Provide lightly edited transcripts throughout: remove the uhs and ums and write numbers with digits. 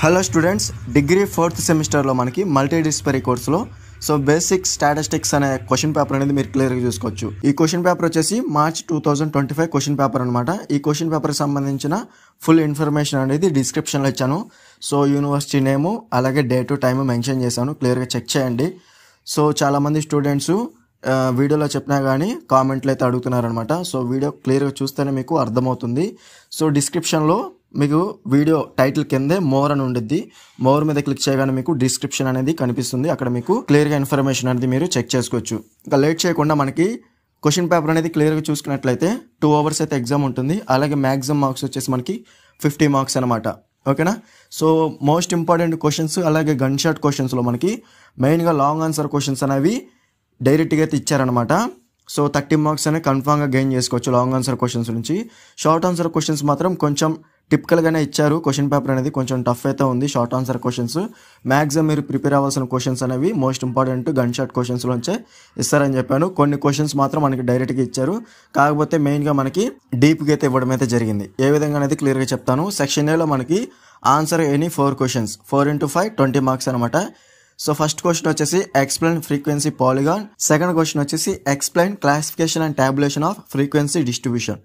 Hello students, degree 4th సెమిస్టర్లో మనకి multidisciplinary కోర్సులో బేసిక్ స్టాటిస్టిక్స్ అనే క్వశ్చన్ పేపర్ అనేది మీరు క్లియర్గా చూసుకోవచ్చు. ఈ క్వశ్చన్ పేపర్ వచ్చేసి మార్చ్ 2025 క్వశ్చన్ పేపర్ అనమాట. ఈ క్వశ్చన్ పేపర్కి సంబంధించిన ఫుల్ ఇన్ఫర్మేషన్ అనేది డిస్క్రిప్షన్లో ఇచ్చాను. యూనివర్సిటీ నేము అలాగే డేటు టైము మెన్షన్ చేశాను, క్లియర్గా చెక్ చేయండి. చాలామంది స్టూడెంట్స్ వీడియోలో చెప్పినా కానీ కామెంట్లు అయితే అడుగుతున్నారనమాట. వీడియో క్లియర్గా చూస్తేనే మీకు అర్థమవుతుంది. డిస్క్రిప్షన్లో మీకు వీడియో టైటిల్ కిందే మోర్ అని ఉండిద్ది. మోర్ మీద క్లిక్ చేయగానే మీకు డిస్క్రిప్షన్ అనేది కనిపిస్తుంది. అక్కడ మీకు క్లియర్గా ఇన్ఫర్మేషన్ అనేది మీరు చెక్ చేసుకోవచ్చు. ఇంకా లేట్ చేయకుండా మనకి క్వశ్చన్ పేపర్ అనేది క్లియర్గా చూసుకున్నట్లయితే 2 hours అయితే ఎగ్జామ్ ఉంటుంది. అలాగే మ్యాక్సిమం మార్క్స్ వచ్చేసి మనకి 50 marks అనమాట. ఓకేనా. మోస్ట్ ఇంపార్టెంట్ క్వశ్చన్స్ అలాగే గన్ షాట్ క్వశ్చన్స్లో మనకి మెయిన్గా లాంగ్ ఆన్సర్ క్వశ్చన్స్ అనేవి డైరెక్ట్గా అయితే ఇచ్చారనమాట. 30 marks అనేది కన్ఫామ్గా గెయిన్ చేసుకోవచ్చు లాంగ్ ఆన్సర్ క్వశ్చన్స్ నుంచి. షార్ట్ ఆన్సర్ క్వశ్చన్స్ మాత్రం కొంచెం టిపికల్గానే ఇచ్చారు. క్వశ్చన్ పేపర్ అనేది కొంచెం టఫ్ అయితే ఉంది. షార్ట్ ఆన్సర్ క్వశ్చన్స్ మ్యాక్సిమం మీరు ప్రిపేర్ అవ్వాల్సిన క్వశ్చన్స్ అనేవి మోస్ట్ ఇంపార్టెంట్ గన్ షాట్ క్వశ్చన్స్లోంచే ఇస్తారని చెప్పాను. కొన్ని క్వశ్చన్స్ మాత్రం మనకి డైరెక్ట్గా ఇచ్చారు, కాకపోతే మెయిన్గా మనకి డీప్గా అయితే ఇవ్వడం అయితే జరిగింది. ఏ విధంగా అనేది క్లియర్గా చెప్తాను. సెక్షన్ ఏలో మనకి answer any 4 questions, 4 into 5 20 marks అనమాట. ఫస్ట్ క్వశ్చన్ వచ్చేసి explain frequency polygon. Second question వచ్చేసి explain classification and tabulation of frequency distribution.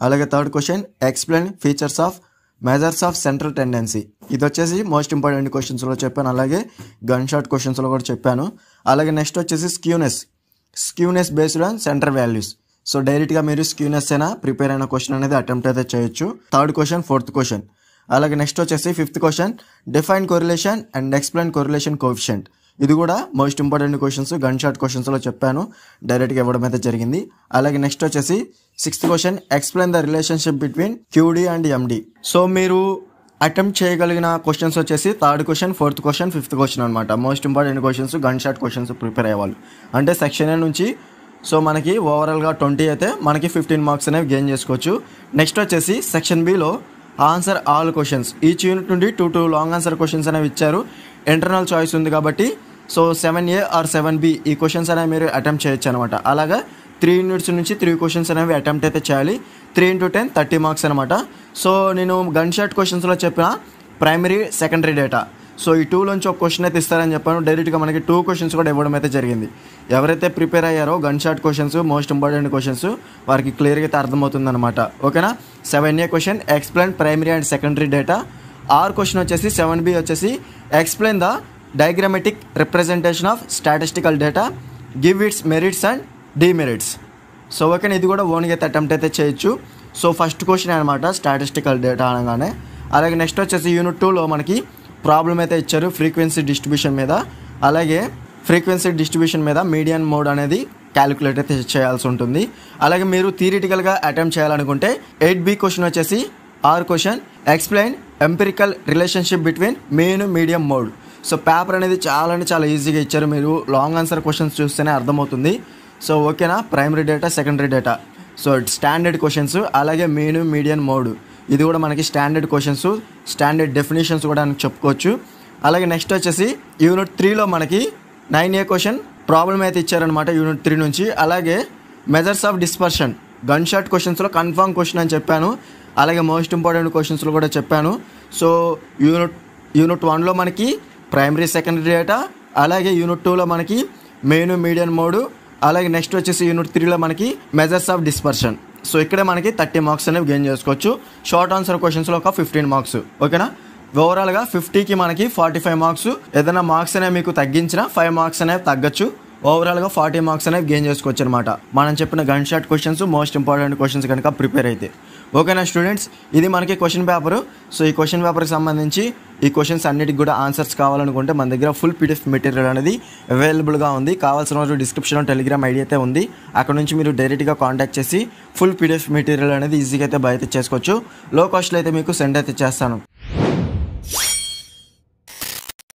అలాగే third question explain features of measures of central tendency. ఇది వచ్చేసి మోస్ట్ ఇంపార్టెంట్ క్వశ్చన్స్లో చెప్పాను, అలాగే గన్ షాట్ క్వశ్చన్స్లో కూడా చెప్పాను. అలాగే నెక్స్ట్ వచ్చేసి skewness based on centre values. డైరెక్ట్గా మీరు స్క్యూనెస్ అయినా ప్రిపేర్ అయిన క్వశ్చన్ అనేది అటెంప్ట్ అయితే చేయొచ్చు. Third question, fourth question. అలాగే నెక్స్ట్ వచ్చేసి fifth question define correlation and explain correlation coefficient. ఇది కూడా most important questions gun shot క్వశ్చన్స్లో చెప్పాను, డైరెక్ట్గా ఇవ్వడం అయితే జరిగింది. అలాగే నెక్స్ట్ వచ్చేసి sixth question explain the relationship between QD and MD. మీరు అటెంప్ట్ చేయగలిగిన క్వశ్చన్స్ వచ్చేసి third question, fourth question, fifth question అనమాట. Most important questions gun shot questions prepare అయ్యేవాళ్ళు. అంటే సెక్షన్ ఏ నుంచి మనకి ఓవరాల్గా 20 అయితే మనకి 15 marks అనేవి గెయిన్ చేసుకోవచ్చు. నెక్స్ట్ వచ్చేసి section below answer all questions. Each unit నుండి 2 లాంగ్ ఆన్సర్ క్వశ్చన్స్ అనేవి ఇచ్చారు. ఇంటర్నల్ చాయిస్ ఉంది కాబట్టి 7A ఆర్ 7B ఈ క్వశ్చన్స్ అనేవి మీరు అటెంప్ట్ చేయొచ్చు అనమాట. అలాగా 3 units నుంచి 3 questions అనేవి అటెంప్ట్ అయితే చేయాలి. 3 into 10 30 marks అనమాట. నేను గన్ షాట్ క్వశ్చన్స్లో చెప్పిన ప్రైమరీ సెకండరీ డేటా ఈ 2లోంచి ఒక క్వశ్చన్ అయితే ఇస్తారని చెప్పాను. డైరెక్ట్గా మనకి 2 questions కూడా ఇవ్వడం అయితే జరిగింది. ఎవరైతే ప్రిపేర్ అయ్యారో gun shot questions most important questions వారికి క్లియర్గా అయితే అర్థమవుతుంది అనమాట. ఓకేనా. 7A question explain primary and secondary data. Or question వచ్చేసి 7B వచ్చేసి explain the diagrammatic representation of statistical data, give its merits and demerits. ఓకేనా, ఇది కూడా ఓన్గా అయితే అటెంప్ట్ అయితే చేయొచ్చు. ఫస్ట్ క్వశ్చన్ అనమాట స్టాటిస్టికల్ డేటా అనగానే. అలాగే నెక్స్ట్ వచ్చేసి యూనిట్ 2లో మనకి ప్రాబ్లం అయితే ఇచ్చారు ఫ్రీక్వెన్సీ డిస్ట్రిబ్యూషన్ మీద. అలాగే ఫ్రీక్వెన్సీ డిస్ట్రిబ్యూషన్ మీద మీడియన్ మోడ్ అనేది క్యాలిక్యులేట్ అయితే చేయాల్సి ఉంటుంది. అలాగే మీరు థియరిటికల్గా అటెంప్ట్ చేయాలనుకుంటే 8B క్వశ్చన్ వచ్చేసి or question explain empirical relationship between mean medium mode. Paper అనేది చాలా అంటే చాలా ఈజీగా ఇచ్చారు. మీరు లాంగ్ ఆన్సర్ క్వశ్చన్స్ చూస్తేనే అర్థమవుతుంది. ఓకేనా. Primary data, secondary data, standard questions, అలాగే మీన్ మీడియన్ మోడ్ ఇది కూడా మనకి స్టాండర్డ్ క్వశ్చన్స్, స్టాండర్డ్ డెఫినేషన్స్ కూడా చెప్పుకోవచ్చు. అలాగే నెక్స్ట్ వచ్చేసి యూనిట్ 3లో మనకి 9A క్వశ్చన్ ప్రాబ్లం అయితే ఇచ్చారనమాట యూనిట్ 3 నుంచి. అలాగే measures of dispersion gun shot క్వశ్చన్స్లో కన్ఫామ్ క్వశ్చన్ అని చెప్పాను. అలాగే మోస్ట్ ఇంపార్టెంట్ క్వశ్చన్స్లో కూడా చెప్పాను. యూనిట్ 1లో మనకి ప్రైమరీ సెకండరీ డేటా, అలాగే యూనిట్ 2లో మనకి మెయిన్ మీడియన్ మోడ్, అలాగే నెక్స్ట్ వచ్చేసి యూనిట్ 3లో మనకి మెజర్స్ ఆఫ్ డిస్పర్షన్. ఇక్కడే మనకి 30 marks అనేవి గెయిన్ చేసుకోవచ్చు. షార్ట్ ఆన్సర్ క్వశ్చన్స్లో ఒక 15 marks. ఓకేనా. ఓవరాల్గా 50కి మనకి 45 marks. ఏదైనా మార్క్స్ అనేవి మీకు తగ్గించినా 5 marks అనేవి తగ్గచ్చు. ఓవరాల్గా 40 marks అనేవి గెయిన్ చేసుకోవచ్చు అనమాట. మనం చెప్పిన gun shot questions most important questions కనుక ప్రిపేర్ అయితే. ఓకేనా స్టూడెంట్స్, ఇది మనకి క్వశ్చన్ పేపరు. ఈ క్వశ్చన్ పేపర్కి సంబంధించి ఈ క్వశ్చన్స్ అన్నిటికి కూడా ఆన్సర్స్ కావాలనుకుంటే మన దగ్గర ఫుల్ PDF మెటీరియల్ అనేది అవైలబుల్గా ఉంది. కావాల్సిన రోజు డిస్క్రిప్షన్లో టెలిగ్రామ్ ఐడి అయితే ఉంది. అక్కడ నుంచి మీరు డైరెక్ట్గా కాంటాక్ట్ చేసి ఫుల్ PDF మెటీరియల్ అనేది ఈజీగా అయితే బై అయితే చేసుకోవచ్చు. లో కాస్ట్లో అయితే మీకు సెండ్ అయితే చేస్తాను.